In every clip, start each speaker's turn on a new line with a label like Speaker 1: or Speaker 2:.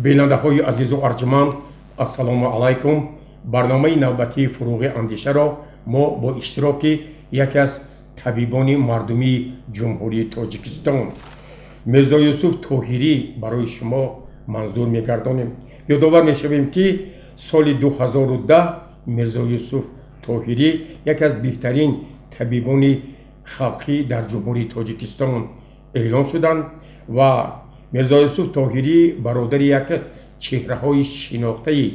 Speaker 1: بیننده های عزیز و ارجمند السلام علیکم. برنامه نوبتی فروغ اندیشه را ما با اشتراک یکی از طبیبان مردمی جمهوری تاجیکستان میرزا یوسف طاهری برای شما منظور میگردانیم. یادآور میشویم که سال 2010 میرزا یوسف طاهری یکی از بهترین طبیبان خلقی در جمهوری تاجیکستان اعلام شدند و میرزا یوسف طاهری برادر یکی از چهره‌های شناخته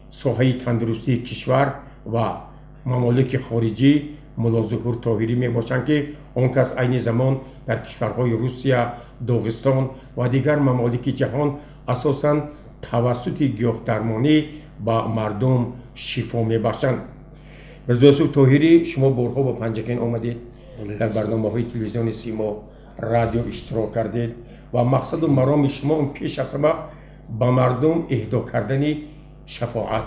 Speaker 1: ساحه تندرستی کشور و ممالک خارجی ملا ظهور طاهری می باشند که آن کس عین زمان در کشورهای روسیه، داغستان و دیگر ممالک جهان اساساً توسط گیاه درمانی با مردم شفا می بخشند. میرزا یوسف طاهری شما بارها با پنجکین آمدید، در برنامه‌های تلویزیون، سیما، رادیو اشتراک کردید و مقصد و مرام شما پیش از همه با مردم اهدا کردن شفاعت،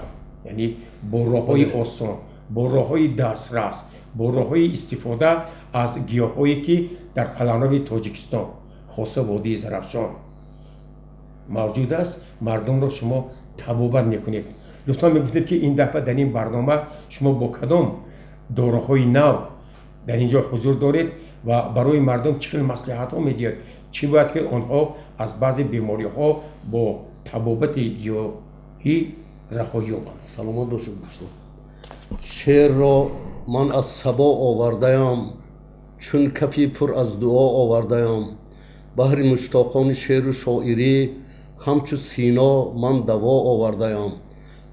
Speaker 1: یعنی با راه‌های آسان، با راه‌های دسترس، با راه‌های استفاده از گیاه‌هایی که در قلمرو تاجیکستان خاصه وادی زرافشان موجود است، مردم را شما تبابت میکنید. لطفاً میگفتید که این دفعه در این برنامه شما با کدام داروهای نو در اینجا حضور دارید و برای مردم چه مصلحت ها میدید، چی باید که آنها از بعضی بیماری ها با تبابت گیاهی رهایی یابند.
Speaker 2: سلامت باشید دوستان. شعر را من از صبا آورده‌ام، چون کفی پر از دعا آورده‌ام. بهر مشتاقان شعر و شاعری همچو سینا من دوا آورده‌ام.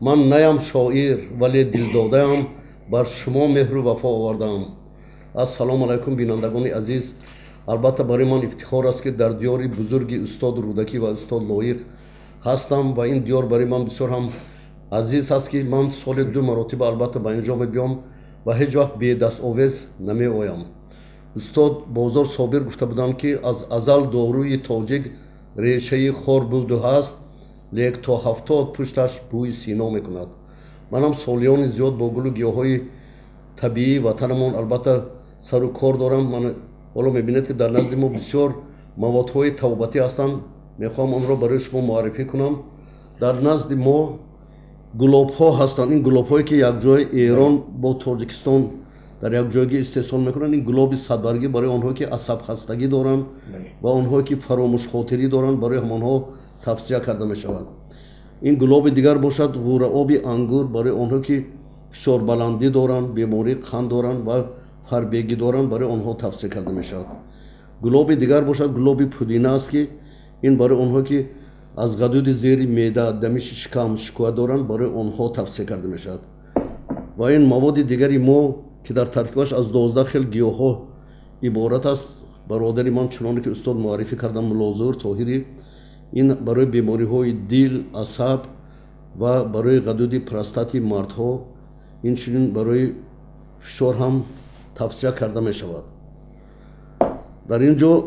Speaker 2: من نیم شاعر ولی دل داده‌ام، بر شما مهر و وفا آورده‌ام. السلام علیکم بینندگان عزیز. البته برای من افتخار است که در دیار بزرگ استاد رودکی و استاد لایق هستم و این دیار برای من بسیار هم عزیز است که من سال 2 مراتب البته به اینجا بیام و هیچ وقت بی دست آویز نمی آیم. استاد بازار صابر گفته بودند که از ازل داروی تاجیک ریشه خور بود و هست، لیک تا 70 پشتش بوی سینا میکند. من هم سالیان زیاد با گل و گیاهای طبیعی وطنمان البته سر و کار دارم. من حالا میبینید که در نزد ما بسیار موادهای توابتی هستند، میخوام آن را برای شما معرفی کنم. در نزد ما گلاب ها هستند. این گلاب هایی که یک جای ایران با تاجیکستان در یک جایی استحصال میکنن، این گلاب صدبرگی برای آنها که عصب خستگی دارند و آنها که فراموش خاطری دارند برای همانها توصیه کرده می شود. این گلاب دیگر باشد غوره آب انگور برای آنها که فشار بلندی دارند، بیماری قند دارند و فربگی دارند برای آنها توصیه کرده می شود. گلاب دیگر باشد گلاب پودینه است که این برای آنها که از غدود زیر معده، دمیش شکم، شکوه دارند برای آنها توصیه کرده می شود. و این مواد دیگری ما که در ترکیبش از 12 خیل گیاه ها عبارت است. برادری من چنانه که استاد معرفی کردم ملا ظهور طاهری، این برای بیماری های دل، عصب و برای غدود پروستاتی مردها، این چنین برای فشار هم توصیه کرده می شود. در اینجا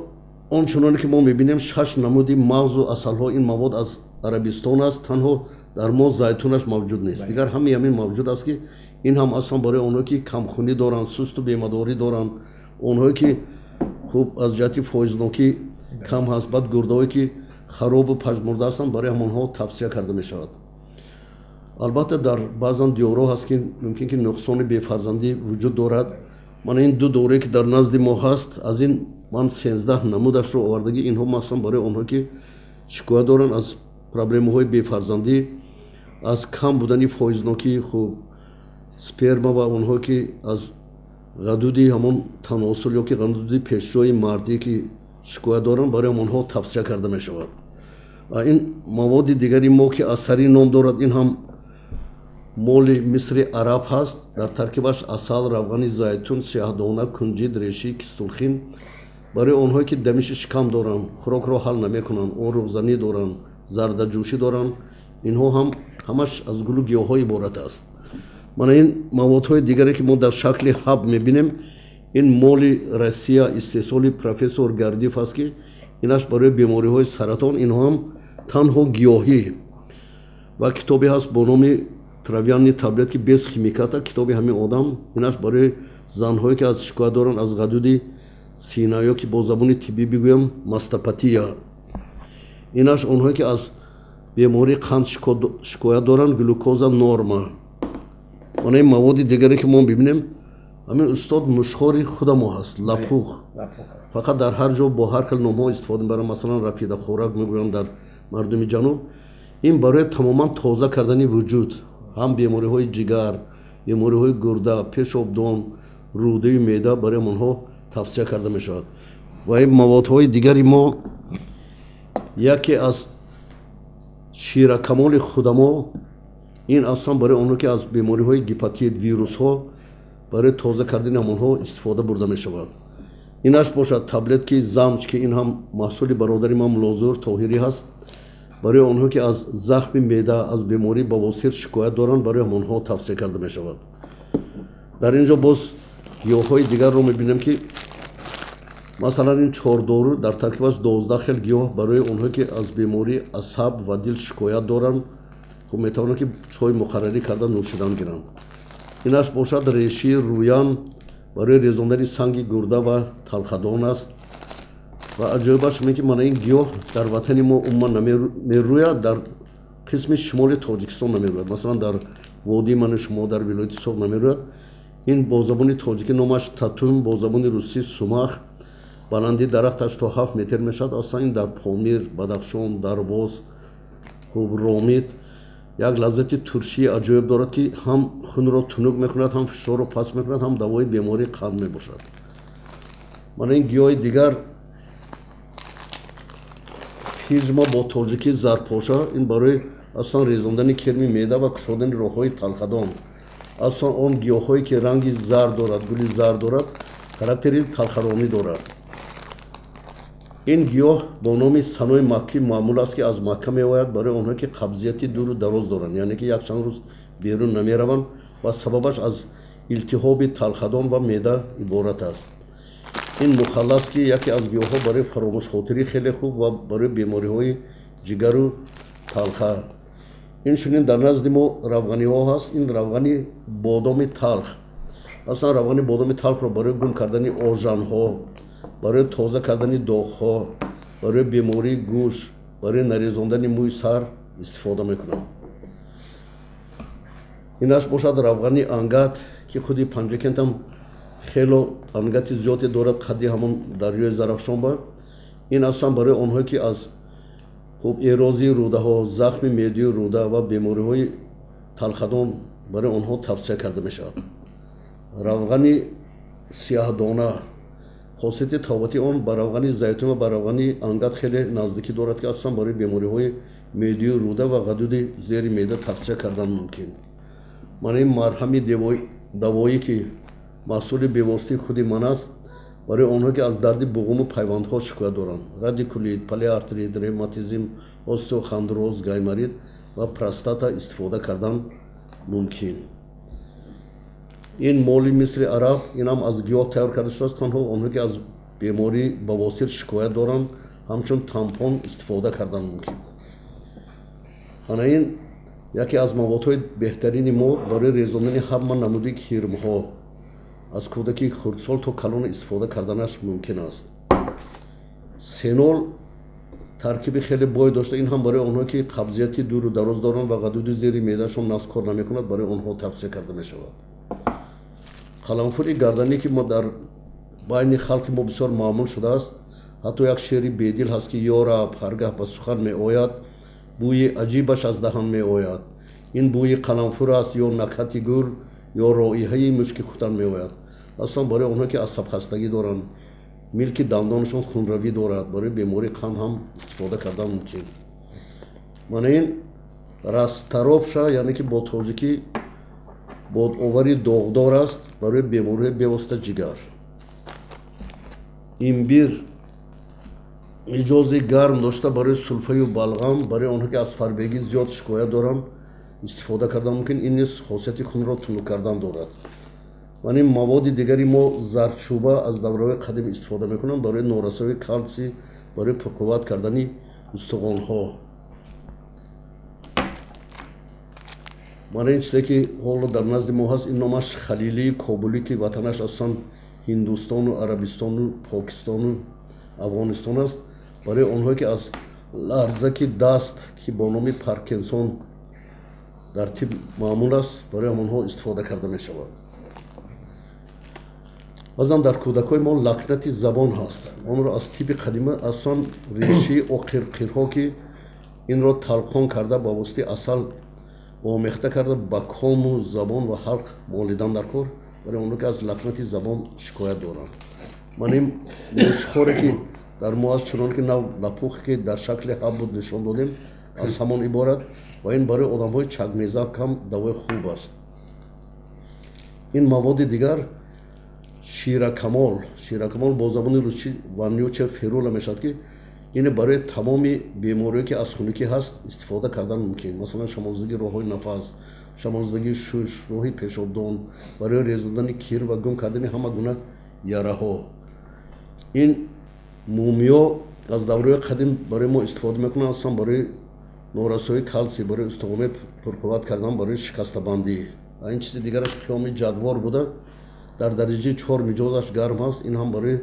Speaker 2: آنچنانی که ما میبینیم 6 نمودی مغز و عسل ها، این مواد از عربستان است، تنها در ما زیتونش موجود نیست. دیگر همین موجود است که این هم اصلا برای اونها که کمخونی دارن، سست و بیمداری دارن، اونهایی که خوب از جهت فایزناکی کم هست، بعد گردهایی که خراب و پژمرده هستند برای همونها توصیه کرده می شود. البته در بعضا دیارها هست که ممکن که نقصان بی‌فرزندی وجود دارد. من این 2 دوره که در نزد ما هست از این من 13 نمودش رو آوردگی، اینها مثلا برای آنها که شکوه دارن از پرابلم های بی‌فرزندی، از کم بودن فایزناکی خوب سپرما و اونها که از غدودی همون تناسل یا که غدودی پیشروی مردی که شکوه دارن برای اونها توصیه کرده می شود. و این مواد دیگری ما که اثری نام دارد، این هم مول مصر عرب هست. در ترکیبش عسل، روغن زیتون، سیاه‌دانه، کنجد، ریشی، کستولخین برای اونهایی که دمیش شکم دارن، خوراک را حل نمیکنن، اون روزنی دارن، زرده جوشی دارن، اینها هم همش از گل و گیاهای عبارت است. من این موادهای دیگری که ما در شکل حب میبینیم، این مول روسیه استحصال پروفسور گردیف است که اینش برای بیماری های سرطان، اینها هم تنها گیاهی. و کتابی هست با نام تراویانی تابلت که 20 خیمیکاتا، کتابی همین آدم، اینش برای زنهایی که از شکوه دارن از غدود سینه یا که با زبان طبی بگویم ماستاپاتیا. اینش اونهایی که از беморӣ қанд шикоят доранд, глюкоза норма. Ана ин маводи дигаре ки мо бибинем, ҳамин устод мушхори худамо ҳаст, лапух. Фақат дар ҳар ҷо бо ҳар хел номҳо истифода мебаранд, масалан рафида хӯрак мегӯянд дар мардуми ҷануб. Ин барои тамоман тоза кардани вуҷуд, ҳам бемориҳои ҷигар, бемориҳои гурда, пешобдон, рӯдаи меъда барои онҳо тавсия карда мешавад. Ва ин маводҳои дигари мо яке аз ширакамоли худамо ин аслан барои онҳо ки аз бемориҳои гепатит, вирусҳо барои тоза кардани ҳамонҳо истифода бурда мешавад. Инаш бошад таблетки замч, ки ин ҳам маҳсули бародари ман Муллозур Тоҳирӣ ҳаст, барои онҳо ки аз захми меъда, аз бемории бавосир шикоят доранд, барои ҳамонҳо тавсия карда мешавад. дар ин ҷо боз гиёҳҳои дигарро мебинем ки масалан ин чордору дар таркибаш 12 хел гиёҳ барои онҳое ки аз бемории асаб ва дил шикоят доранд, хуб метавонанд ки чой муқаррарӣ карда нӯшидан гиранд. Инаш бошад реши рӯян барои резондани санги гурда ва талхадон аст. ва аҷоибаш ин ки мана ин гиёҳ дар ватани мо умуман намерӯяд, дар қисми шимоли Тоҷикистон намерӯяд, масалан дар водии мани шумо дар вилояти Соғ намерӯяд. ин бо забони тоҷикӣ номаш татун, бо забони русӣ сумах, баландии дарахташ то 7 метр мешавад. Аслан ин дар Помир, Бадахшон, Дарвоз, Ромид як лаззати туршии аҷоиб дорад ки ҳам хунро тунук мекунад, ҳам фишорро паст мекунад, ҳам давои бемории қанд мебошад. мана ин гиёҳи дигар пижма бо тоҷикӣ зарпоша, ин барои аслан резондани керми меъда ва кушодани роҳҳои талхадон. аслан он гиёҳҳое ки ранги зард дорад, гули зард дорад, характери талхаронӣ дорад. ин гиёҳ бо номи санои маккӣ маъмул аст ки аз Макка меояд барои онҳое ки қабзияти дуру дароз доранд, яъне ки якчанд рӯз берун намераванд ва сабабаш аз илтиҳоби талхадон ва меъда иборат аст. ин мухаллас ки яке аз гиёҳҳо барои фаромӯшхотирӣ хеле хуб ва барои бемориҳои ҷигару талха. инчунин дар назди мо равғаниҳо ҳаст. ин равғани бодоми талх. аслан равғани бодоми талхро барои гум кардани ожанҳо, барои тоза кардани доғҳо, барои бемории гӯш, барои нарезондани мӯи сар истифода мекунам. инаш бошад равғани ангат ки худи панҷакентам хело ангати зиёде дорад, қадди ҳамон дарёи Зарафшонба. ин аслан барои онҳое ки аз хуб эрозии рӯдаҳо, захми меъдии рӯда ва бемориҳои талхадон барои онҳо тавсия карда мешавад. равғани сияҳдона, хосияти табобати он ба равғани зайтун ва ба равғани ангат хеле наздикӣ дорад ки аслан барои бемориҳои меъдии рӯда ва ғадуди зери меъда тавсия кардан мумкин. мана ин марҳами давоӣ ки маҳсули бевоситаи худи ман аст, барои онҳое ки аз дарди буғуму пайвандҳо шикоят доранд, радикулит, полиартрит, ревматизм, остеохондроз, гайморит ва простата истифода кардан мумкин. ин моли мисли араб, инам аз гиёҳ тайёр карда шудааст. танҳо онҳое ки аз бемории бавосир шикоят доранд ҳамчун тампон истифода кардан мумкин. ана ин яке аз маводҳои беҳтарини мо барои резондани ҳама намуди кирмҳо аз кӯдаки хурдсол то калон истифода карданаш мумкин аст. сенол таркиби хеле бой дошта. ин ҳам барои онҳое ки қабзияти дуру дароз доранд ва ғадуди зери меъдашон наст кор намекунад, барои онҳо тавсия карда мешавад. қаламфури гарданӣ ки мо дар байни халқи мо бисёр маъмул шудааст. ҳатто як шеъри бедил ҳаст ки ёраб ҳаргаҳ ба сухан меояд, бӯи аҷибаш аз даҳан меояд. ин бӯи қаламфур аст ё накҳати гул ё роиҳаи мушки хутан меояд. аслан барои онҳое ки асабхастагӣ доранд, милки дандонашон хунравӣ дорад, барои бемории қанд ҳам истифода кардан мумкин. мана ин растаробша, яъне ки бо тоҷикӣ бодовари доғдор аст барои бемориҳои бевосита ҷигар. имбир миҷози гарм дошта барои сулфаю балғам, барои онҳое ки аз фарбегӣ зиёд шикоят доранд истифода кардан мумкин. ин низ хосияти хунро тунук кардан дорад. мана ин маводи дигари мо зардчӯба аз давраҳои қадим истифода мекунанд барои норасоии калсий, барои пурқувват кардани устухонҳо. мана ин чизе ки ҳоло дар назди мо ҳаст, ин номаш халилии кобулӣ ки ватанаш аслан ҳиндустону арабистону покистону афғонистон аст. барои онҳое ки аз ларзаки даст ки бо номи паркинсон дар тиб маъмул аст барои ҳамонҳо истифода карда мешавад. баъзан дар кӯдакҳои мо лакнати забон ҳаст. онро аз тиби қадима асон решаи оқирқирҳо ки инро талқон карда ба воситаи асал омехта карда ба кому забон ва ҳалқ молидан дар кор барои онро ки аз лакнати забон шикоят доранд. ман ин мушхоре ки дар мо аст чунон ки нав лапухе ки дар шакли ҳаббуд нишон додем аз ҳамон иборат ва ин барои одамҳои чагмеза кам давои хуб аст. ин маводи дигар ширакамол бо забони русчи ваннюча ферула мешавад ки ин барои тамоми бемориҳое ки аз хунукӣ ҳаст истифода кардан мумкин. масалан шамоздаги роҳҳои нафас, шамоздаги шуш, роҳи пешобдон, барои резодани кир ва гум кардани ҳама гуна яраҳо. ин мумиё аз давраҳои қадим барои мо истифода мекунанд, асосан барои норасоии калсий, барои устухонаи пурқувват кардан, барои шикастабандӣ. ва ин чизи дигараш қиёми ҷадвор буда дар дараҷаи 4 миҷозаш гарм ҳаст. ин ҳам барои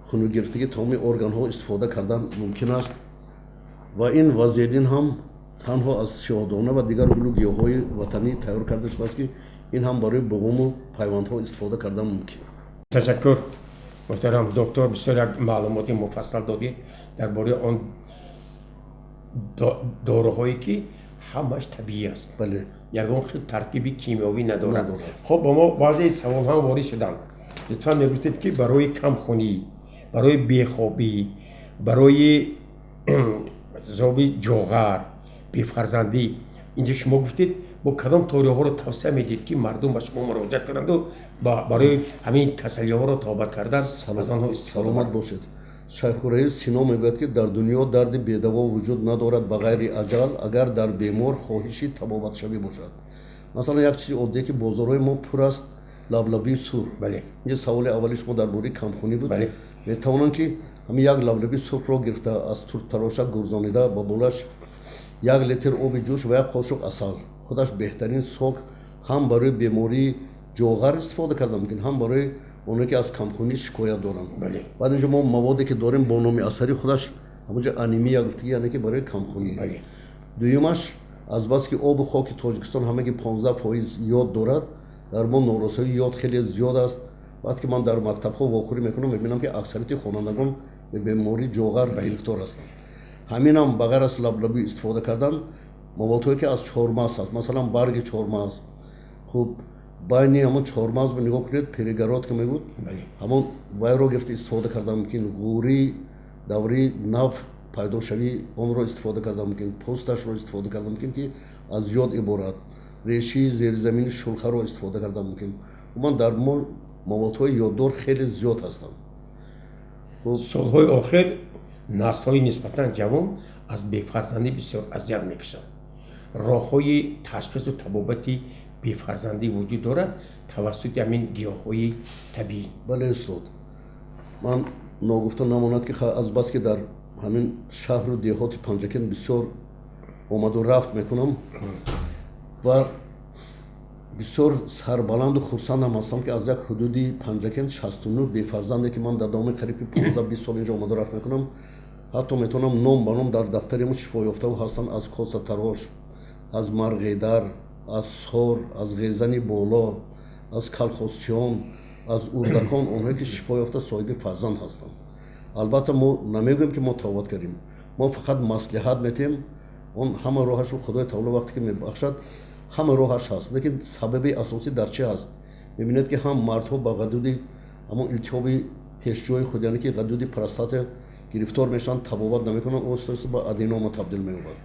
Speaker 2: хунукгирифтагии тамоми органҳо истифода кардан мумкин аст. ва ин вазелин ҳам танҳо аз шиҳодона ва дигар гулу гиёҳҳои ватанӣ тайёр карда шудааст ки ин ҳам барои буғуму пайвандҳо истифода кардан мумкин.
Speaker 1: ташаккур муҳтарам доктор, бисёр як маълумоти муфассал додед дар бораи он доруҳое ки ҳамаш табиӣ аст,
Speaker 2: бале
Speaker 1: ягон хел таркиби кимиёвӣ надорад. хоб ба мо баъзе саволҳам ворид шуданд. лутфан мегуфтед ки барои камхунӣ, барои бехобӣ, барои зоби ҷоғар, бефарзандӣ, инҷо шумо гуфтед бо кадом ториҳоро тавсия медиҳед ки мардум ба шумо муроҷиат кунанду барои ҳамин тасаллиҳоро тобат кардан аз онҳо истифода
Speaker 2: саломат бошед. шайху раис сино мегӯяд ки дар дунё дарди бедаво вуҷуд надорад ба ғайри аҷал, агар дар бемор хоҳиши табобатшавӣ бошад. масалан як чизи оддие ки бозорҳои мо пур аст лаблабии сурх. инҷа саволи аввали шумо дар бораи камхунӣ буд. метавонанд ки ҳамин як лаблабии сурхро гирифта аз турктароша гурзонида ба болаш 1 литр оби ҷӯш ва 1 қошуқ асал, худаш беҳтарин сок, ҳам барои бемории ҷоғар истифода карда мумкин, ҳам барои оное ки аз камхунӣ шикоят доранд. баъд инҷо мо маводе ки дорем бо номи асари худаш ҳамонҷа анемия гуфтагӣ, яъне ки барои камхунӣ. дуюмаш азбас ки обу хоки тоҷикистон ҳамаги 15% ёд дорад, дар мо норасоии ёд хеле зиёд аст. вақте ки ман дар мактабҳо вохӯрӣ мекунам мебинам ки аксарияти хонандагон ба бемории ҷоғар гирифтор ҳастанд. ҳаминам ба ғайр аз лаблабӣ истифода кардан маводҳое ки аз чормағз ҳаст, масалан барги чормағз, хуб байни ҳамон чормағз ба нигоҳ кунед, перегород ки мегӯд ҳамон вайро гирифта истифода кардан мумкин. ғӯри даври нав пайдошавӣ онро истифода кардан мумкин, пӯсташро истифода кардан мумкин ки аз ёд иборат, решаи зеризамини шулхаро истифода кардан мумкин. умуман дар мо маводҳои ёддор хеле зиёд ҳастанд.
Speaker 1: солҳои охир наслҳои нисбатан ҷавон аз бефарзандӣ бисёр азият мекашанд. роҳҳои ташхису табобати бефарзандӣ вуҷуд дорад тавассути ҳамин гиёҳҳои табиӣ?
Speaker 2: бале устод, ман ногуфта намонад ки азбас ки дар ҳамин шаҳру деҳоти Панҷакен бисёр омаду рафт мекунам ва бисёр сарбаланду хурсандам ҳастам ки аз як ҳудуди Панҷакен 69 бефарзанде ки ман дар давоми қариби 15-20 сол инҷо омаду рафт мекунам, ҳатто метавонам ном ба ном дар дафтари шифоёфтаву ҳастанд, аз Коса Тарош, аз Марғедар, аз Сор, аз Ғезани Боло, аз Калхозчиён, аз Урдакон, онҳое ки шифоёфта соҳиби фарзанд ҳастанд. албатта мо намегӯем ки мо тавбат кардем, мо фақат маслиҳат метем. он ҳама роҳашу худои таоло вақте ки мебахшад ҳама роҳаш ҳаст, лекин сабаби асосӣ дар чи ҳаст? мебинед ки ҳам мардҳо ба ғадуди ҳамон илтиҳоби пешҷои худ, яъне ки ғадуди простата гирифтор мешаванд, табобат намекунанд, оста ба аденома табдил меёбад.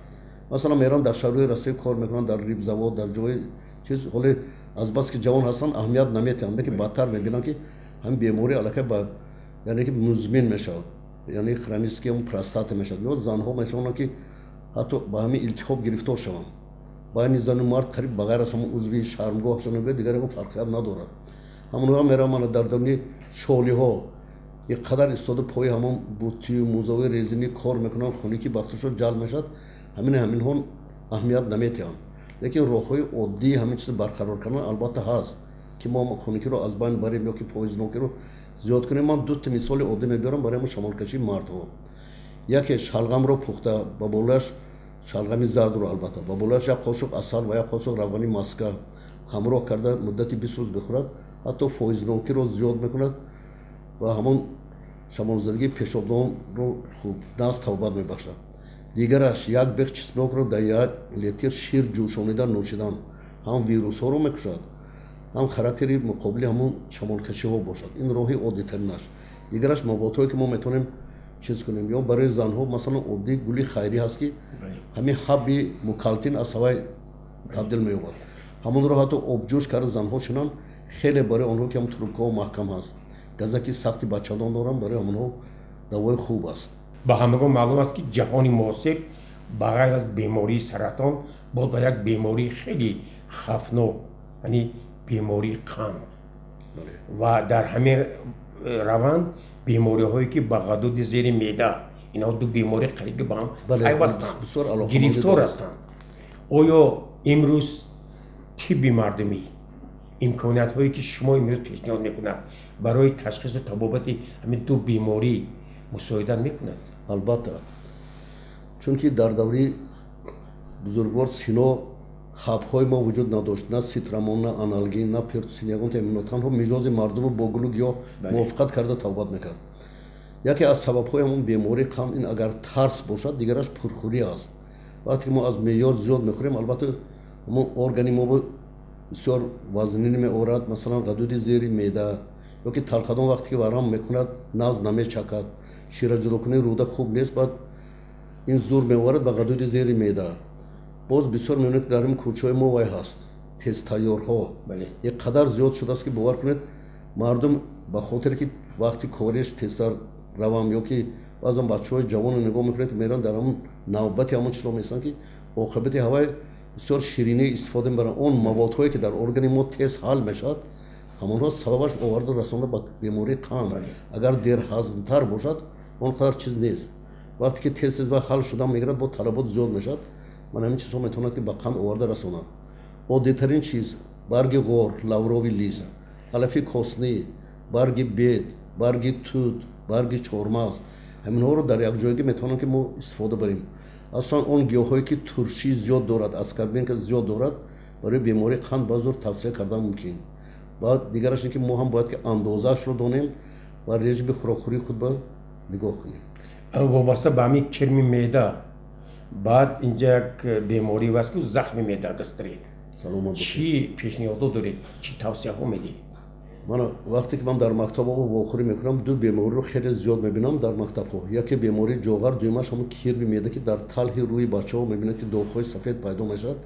Speaker 2: масалан меран дар шаҳрҳои расоӣ кор мекунанд, дар рибзавод, дар ҷои чиз, ҳоле азбас ки ҷавон ҳастанд аҳамият наметиҳанд, лекин бадтар мебинанд ки ҳамин беморӣ аллакай ба яъне ки музмин мешавад, яъне хронически ҳамон простата мешавад. ё занҳо метавонанд ки ҳатто ба ҳамин илтиҳоб гирифтор шаванд. байни зану мард қариб ба ғайр аз ҳамон узви шармгоҳшон дигар ягон фарқият надорад. ҳамонҳоя мерам мана дар давни шолиҳо як қадар истода пои ҳамон бутию музовии резини кор мекунанд, хуне ки бахташон ҷалб мешавад, ҳаминҳо аҳамият наметиҳанд. лекин роҳҳои оддии ҳамин чиз барқарор кардан албатта ҳаст ки мо хунукиро аз байн барем ё ки фоизнокиро зиёд кунем. ман дута мисоли оддӣ мебиёрам барои ҳамон шамолкашии мардҳо. яке шалғамро пухта ба болаш шалғами зардро албатта ба болаш як қошуқ асал ва як қошуқ равғани маска ҳамроҳ карда муддати 20 рӯз бихӯрад ҳатто фоизнокиро зиёд мекунад ва ҳамон шамолзадагии пешобдонро хуб наст тавбат мебахшад. Дигараш як бех чиснокро дар як литр шир ҷӯшонида нӯшидан ҳам вирусҳоро мекушад, ҳам характери муқобили ҳамон шамолкашиҳо бошад. Ин роҳи оддитаринаш. Дигараш маводҳое ки мо метавонем чиз кунем, ё барои занҳо масалан оддӣ гули хайрӣ ҳаст ки ҳамин ҳабби мукалтин аз ҳавай табдил меёбад. ҳамонро ҳатто обҷӯш карда занҳо шинанд, хеле барои онҳо ки ҳам трубкаҳо маҳкам ҳаст, газаки сахти бачадон доранд, барои ҳамонҳо давои хуб аст.
Speaker 1: ба ҳамагон маълум аст ки ҷаҳони муосир ба ғайр аз бемории саратон бод ба як бемории хеле хавфнок, яъне бемории қанд ва дар ҳамин раванд бемориҳое ки ба ғадуди зери меъда, инҳо ду бемори қариб ба ҳам пайвастанд, гирифтор ҳастанд. оё имрӯз тибби мардумӣ имкониятҳое ки шумо имрӯз пешниҳод мекунад барои ташхису табобати ҳамин ду беморӣ мусоидат мекунад?
Speaker 2: Албатта, чунки дар даври бузургвор сино ҳабҳои мо вуҷуд надошт, на ситрамон, на аналгин, на пиртусин, ягон темино, танҳо миҷози мардумро бо гулу гиёҳ мувофиқат карда тавбат мекард. яке аз сабабҳои ҳамон бемории қанд ин агар тарс бошад, дигараш пурхӯрӣ аст. вақте ки мо аз меъёр зиёд мехӯрем, албатта ҳамон органи мо бисёр вазнин меорад, масалан ғадуди зери меъда, ё ки талхадон вақте ки варам мекунад нағз намечакад, шираҷудокунии рӯда хуб нест, баъд ин зур меоварад ба ғадуди зери меъда. боз бисёр мебинед ки дар ин кӯчаҳои мо вай ҳаст тезтайёрҳо як қадар зиёд шудааст ки бовар кунед мардум ба хотире ки вақти кориш тезтар равам, ё ки баъзан бачаҳои ҷавонро нигоҳ мекунед ки меран дар ҳамон навбати ҳамон чизҳо меистанд ки оқибати ҳавай бисёр ширинӣ истифода мебаранд. он маводҳое ки дар органи мо тез ҳал мешавад, ҳамонҳо сабабаш оварда расонда ба бемории қанд. агар дерҳазмтар бошад он қадар чиз нест. вақте ки тез ва ҳал шуда мегирад бо талабот зиёд мешавад, ман ҳамин чизҳо метавонад ки ба қанд оварда расонад. оддитарин чиз барги ғор, лаврови лист, алафи коснӣ, барги бед, барги тут, барги чормағз, ҳаминҳоро дар якҷоягӣ метавонем ки мо истифода барем. аслан он гиёҳҳое ки туршӣ зиёд дорад, аскарбинка зиёд дорад, барои бемории қанд баъзур тавсия кардан мумкин. баъд дигараш ин ки мо ҳам бояд ки андозаашро донем ва режими хӯрокхӯрии худ ба нигоҳ кунем.
Speaker 1: вобаста ба ҳамин кирми меъда, баъд инҷа як беморӣ ҳаст ки захми меъда гастрит. чӣ пешниҳодҳо доред, чӣ тавсияҳо медиҳед?
Speaker 2: ман вақте ки ман дар мактаб вохӯрӣ мекунам, ду бемориро хеле зиёд мебинам дар мактабҳо. яке бемории ҷоғар, дуюмаш ҳамон кирми меъда ки дар талҳи рӯи бачаҳо мебинед ки доғҳои сафед пайдо мешавад.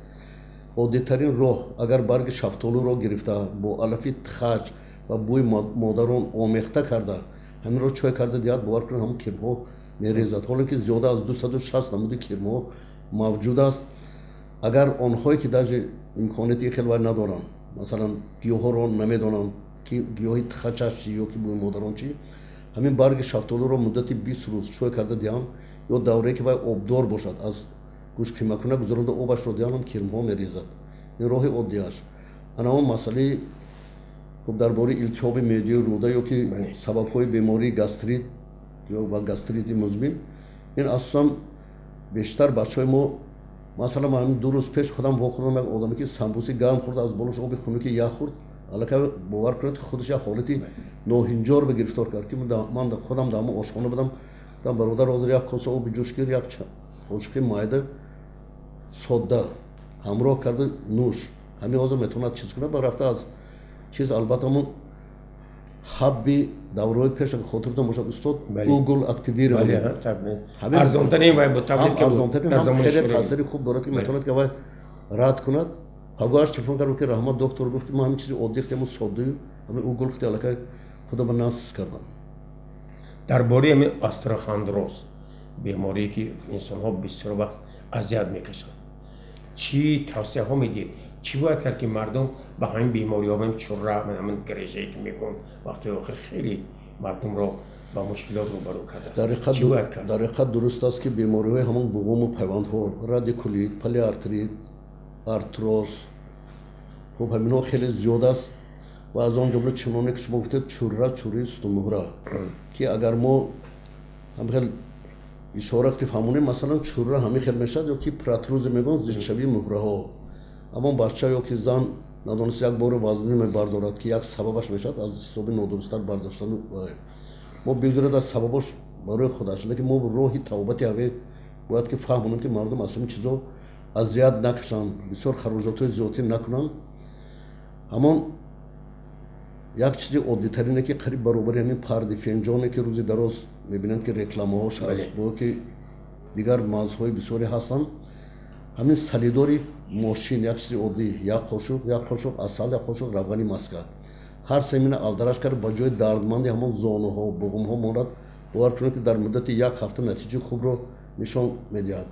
Speaker 2: оддитарин роҳ агар барги шафтолуро гирифта бо алафи тхач ва бӯи модарон омехта карда ҳаминро чой карда диҳад, бовар кунед ҳамон кирмҳо мерезад. ҳоло ки зиёда аз 260 намуди кирмҳо мавҷуд аст. агар онҳое ки даже имконияти хел вай надоранд, масалан гиёҳҳоро намедонанд ки гиёҳи тхачаш чӣ ё ки бӯи модарон чӣ, ҳамин барги шафтолуро муддати 20 рӯз чой карда диҳанд, ё даврае ки вай обдор бошад, аз гӯшқимакуна гузаронда обашро диҳанд, ҳам кирмҳо мерезад. ин роҳи оддияш. ана он масъалаи хуб дар бораи илтиҳоби меъдаи рӯда ё ки сабабҳои бемории гастрит ё ва гастрити музмин, ин асосан бештар бачаҳои мо, масалан ман ҳамин 2 рӯз пеш худам вохӯрдам як одаме ки самбуси гарм хӯрд, аз болош оби хунуки ях хӯрд, аллакай бовар кунед ки худаш як ҳолати ноҳинҷор ба гирифтор кард ки ман худам дар ҳамон ошхона будам, гуфтам бародар ҳозир як коса оби ҷӯш гир, як қошиқи майда содда ҳамроҳ карда нӯш, ҳамин ҳозир метавонад чиз кунад. ба рафта аз чиз албатта ҳамон ҳабби давраҳои пеш ага хотиртон бошад устод, угл активира
Speaker 1: арзонтарин вай бо таблетка
Speaker 2: ҳам хеле таъсири хуб дорад ки метавонад ки вай рад кунад. ҳагоаш телефон кард ки раҳмат доктор гуфт ки мо ҳамин чизи оддӣ хитем соддаю ҳамин угл хити аллакай худама насб кардам.
Speaker 1: дар бораи ҳамин острохондроз, беморие ки инсонҳо бисёр вақт азият мекашанд, чӣ тавсияҳо медиҳед, чӣ бояд кард ки мардум ба ҳамин бемориҳо чурра ҳамин гирежае ки мегӯн вақти охир хеле мардумро ба мушкилот рӯбарӯ кардааст? чӣ бояд кард?
Speaker 2: дар ҳақиқат дуруст аст ки бемориҳои ҳамон буғуму пайвандҳо, радикулит, полиартрит, артроз, хуб ҳаминҳо хеле зиёд аст ва аз он ҷумла чуноне ки шумо гуфтед чурра, чуррии сутунмӯҳра, ки агар мо ҳамхел ишора вақти фаҳмонем масалан чӯрра ҳамин хел мешавад ё ки протрузия мегӯянд зиштшавии муҳраҳо. Аммо бача ё ки зан надонист як бори вазни мебардорад ки як сабабаш мешавад аз ҳисоби нодурусттар бардоштану мо бигзоред аз сабабош барои худаш, лекин мо роҳи тавбати ҳаве бояд ки фаҳмонем ки мардум аз ҳамин чизо азият накашанд, бисёр хароҷотҳои зиёдтӣ накунанд. ҳамон як чизи оддитарине ки қариб баробари ҳамин парди финҷоне ки рӯзи дароз мебинанд ки рекламаҳош аст, бо ки дигар мағзҳои бисёре ҳастанд. ҳамин салидори мошин як чизи оддӣ, як қошуқ асал, як қошуқ равғани маска, ҳар се мина алдараш кард ба ҷои дардманди ҳамон зонуҳо буғумҳо монад, бовар кунед ки дар муддати як ҳафта натиҷаи хубро нишон медиҳад.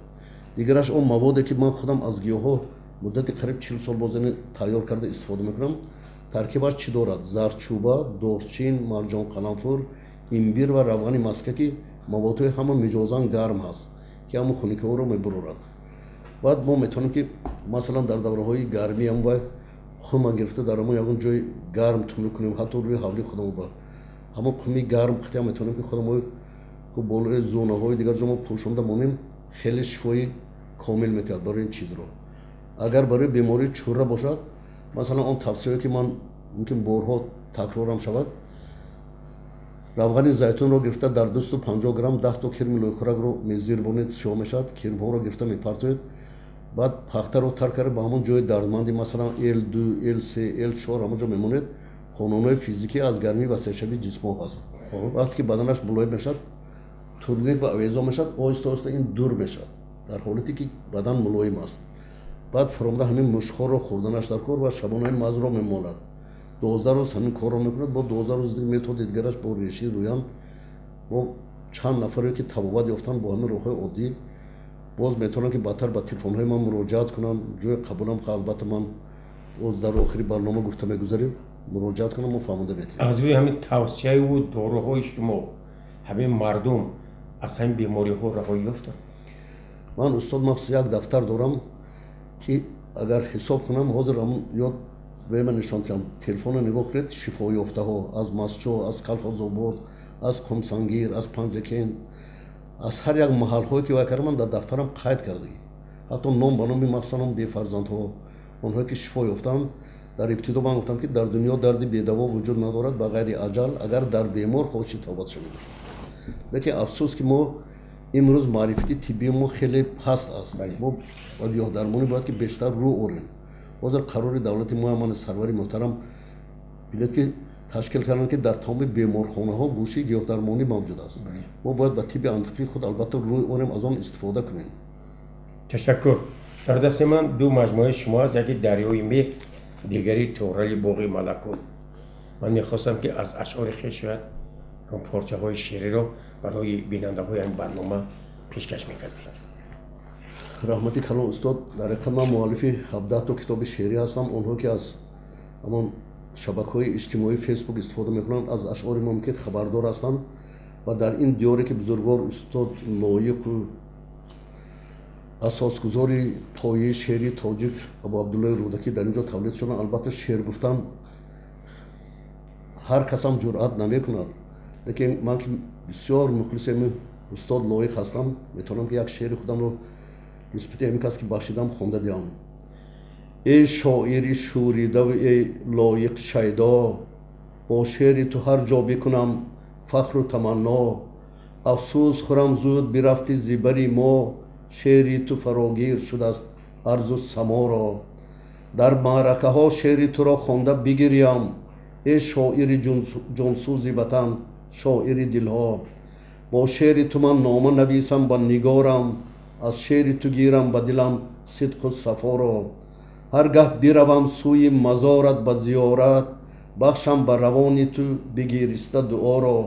Speaker 2: дигараш он маводе ки ман худам аз гиёҳҳо муддати қариб 40 сол бозини тайёр карда истифода мекунам. таркибаш чӣ дорад? Зарчӯба, дорчин, марҷонқаранфур, имбир ва равғани маска ки маводҳои ҳама миҷозан гарм ҳаст ки ҳамон хунукиҳоро мебурорад. баъд мо метавонем ки масалан дар давраҳои гармӣ ва хума гирифта дар ҳамон ягон ҷои гарм тунук кунем, ҳатто рӯи ҳавли худам ба ҳамон қуми гарм қитъа метавонем ки худам болои зонаҳои дигар ҷо мо пӯшонда монем, хеле шифои комил метавад барои ин чизро. агар барои бемории чӯрра бошад, масалан он тавсияе ки ман мумкин борҳо такрорам шавад, равғани зайтунро гирифта дар 250 грамм 10 то кирми лӯйхӯракро мезирбонед, сиёҳ мешавад, кирмҳоро гирифта мепартоед, баъд пахтаро тар карда ба ҳамон ҷои дардманди масалан L2, L3, L4 ҳамон ҷо мемонед. қонунҳои физикӣ аз гармӣ ва сешавии ҷисмҳо ҳаст. вақте ки баданаш мулоим мешавад, турник ва авезо мешавад, оҳиста оҳиста ин дур мешавад дар ҳолате ки бадан мулоим аст. баъд фаромда ҳамин мушхорро хӯрданаш дар кор ва шабонаи мазро мемолад. 12 рӯз ҳамин корро мекунад, бо 12 рӯз дигар методи дигараш бо реши рӯян. мо чанд нафаре ки табобат ёфтанд бо ҳамин роҳҳои оддӣ, боз метавонанд ки баъдтар ба телефонҳои ман муроҷиат кунанд. ҷои қабулам ки албатта ман боз дар охири барнома гуфта мегузарем, муроҷиат кунам, мо фаҳмода метавонем.
Speaker 1: аз рӯи ҳамин тавсияю доруҳои шумо ҳамин мардум аз ҳамин бемориҳо раҳоӣ ёфтанд?
Speaker 2: ман устод махсус як дафтар дорам ки агар ҳисоб кунам ҳозир ҳамн ёд бема нишон диҳам. Телефонро нигоҳ кунед, шифоёфтаҳо аз Масчо, аз Калхозобод, аз Қумсангир, аз Панҷакен, аз ҳар як маҳалҳое ки вай кардам дар дафтарам қайд кардагӣ. ҳатто ном ба номи махсусан бефарзандҳо, онҳое ки шифо ёфтанд. дар ибтидо ман гуфтам ки дар дунё дарди бедаво вуҷуд надорад ба ғайри аҷал, агар дар бемор хоҳиши тавбатша мебошад. лекин афсӯс ки мо имрӯз маърифати тиббии мо хеле паст аст. мо ба гиёҳдармонӣ бояд ки бештар рӯ орем. ҳозир қарори давлати моамани сарвари муҳтарам бинед ки ташкил карданд ки дар тамоми беморхонаҳо гӯшаи гиёҳдармонӣ мавҷуд аст. мо бояд ба тибби антиқии худ албатта рӯй орем, аз он истифода кунем.
Speaker 1: ташаккур. дар дасти ман ду маҷмӯаи шумо аст, яки дарёи меҳ, дигари туғрали боғи малакут. ман мехостам ки аз ашъори хеш шояд ҳам порчаҳои шеъриро барои бинандаҳои ин барнома пешкаш мекардед.
Speaker 2: раҳмати калон устод, дар ҳақиқат ман муаллифи 17 то китоби шеърӣ ҳастам. онҳо ки аз ҳамон шабакаҳои иҷтимоии фейсбук истифода мекунанд, аз ашъори мо мумкин хабардор ҳастанд ва дар ин диёре ки бузургвор устод лоиқу асосгузори пояи шеъри тоҷик абу абдуллои рӯдакӣ дар ин ҷо тавлид шуданд. албатта шеър гуфтан ҳар касам ҷуръат намекунад, лекин ман ки бисёр мухлиси устод лоиқ ҳастам, метавонам ки як шеъри худамро нисбати ҳамин кас ки бахшидам хонда диҳам. эй шоири шӯридаву эй лоиқи шайдо, бо шеъри ту ҳар ҷо бикунам фахру таманно. афсӯс хӯрам зуд бирафти зибари мо, шеъри ту фарогир шудааст арзу саморо. дар маъракаҳо шеъри туро хонда бигирям, эй шоири ҷонсӯзи ватан, шоири дилҳо. бо шеъри ту ман нома нависам ба нигорам, аз шеъри ту гирам ба дилам сидқу сафоро. ҳар гаҳ биравам сӯи мазорат ба зиёрат, бахшам ба равони ту бигириста дуоро.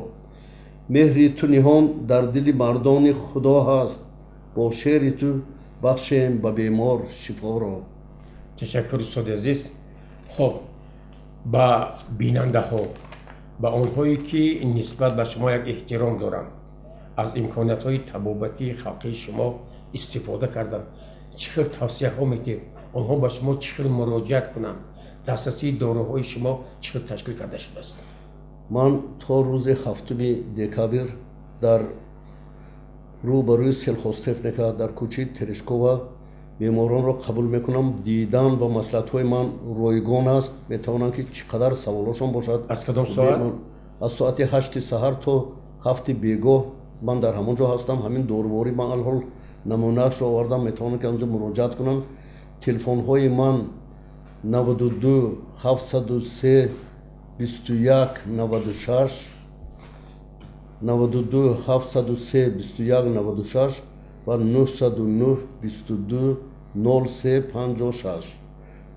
Speaker 2: меҳри ту ниҳон дар дили мардони худо ҳаст, бо шеъри ту бахшем ба бемор шифоро.
Speaker 1: ташаккур устоди азиз. хоб ба бинандаҳо, ба онҳое ки нисбат ба шумо як эҳтиром доранд, аз имкониятҳои табобатии халқии шумо истифода кардан чӣ хел тавсияҳо медиҳед? онҳо ба шумо чӣ хел муроҷиат кунанд? дастрасии доруҳои шумо чӣ хел ташкил карда шудааст?
Speaker 2: ман то рӯзи 7 декабр дар روبروی سلخوزتکنیکا در کوچه ترشکووا بیماران را قبول میکنم. دیدن و مصلحت های من رایگان است. میتوانم که چقدر سوالشون باشد.
Speaker 1: از کدام ساعت؟
Speaker 2: از ساعت 8 سحر تا 7 بیگاه من در همونجا هستم. همین دورباری من الحال نمونهش رو آوردم، میتونم که اونجا مراجعت کنم. تلفن های من 92 703 21 96 92 703 21 96 و 909 22 03 56.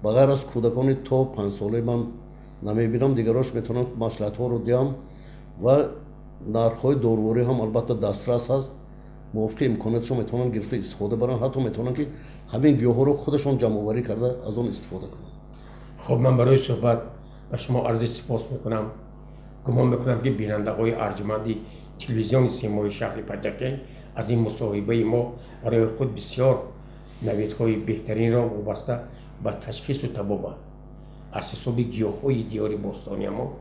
Speaker 2: بغیر از کودکان تا 5 ساله من نمیبینم. دیگراش میتونم مصلحت ها رو دیم و نرخ‌های دورباری هم البته دسترس هست. موافق امکاناتشون میتونن گرفته استفاده برن. حتی میتونن که همین گیاه ها رو خودشون جمع آوری کرده از اون استفاده کنن.
Speaker 1: خب من برای صحبت به شما عرض سپاس میکنم. گمان میکنم که بینندگان ارجمندی تلویزیون سیمای شهر پجکین از این مصاحبه ما برای خود بسیار نویدهای بهترین را وابسته به تشخیص و تبابت از حساب گیاه‌های دیار باستانی ما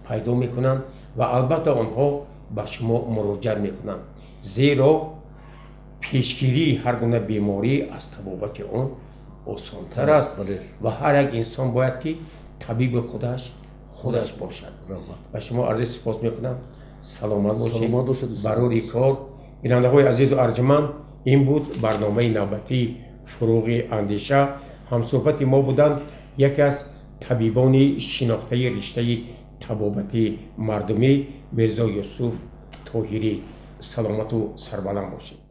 Speaker 1: پیدا میکنند و البته آنها به شما مراجعه میکنند، زیرا پیشگیری هر گونه بیماری از تبابت آن آسان‌تر است و هر یک انسان باید که طبیب خودش باشد. به شما عرض سپاس میکنم. سلامت باشید. برای کار بینندگان عزیز و ارجمند، این بود برنامه نوبتی فروغ اندیشه. همصحبت ما بودند یکی از طبیبان شناخته رشته طبابت مردمی میرزا یوسف طاهری. سلامت و سربلند باشید.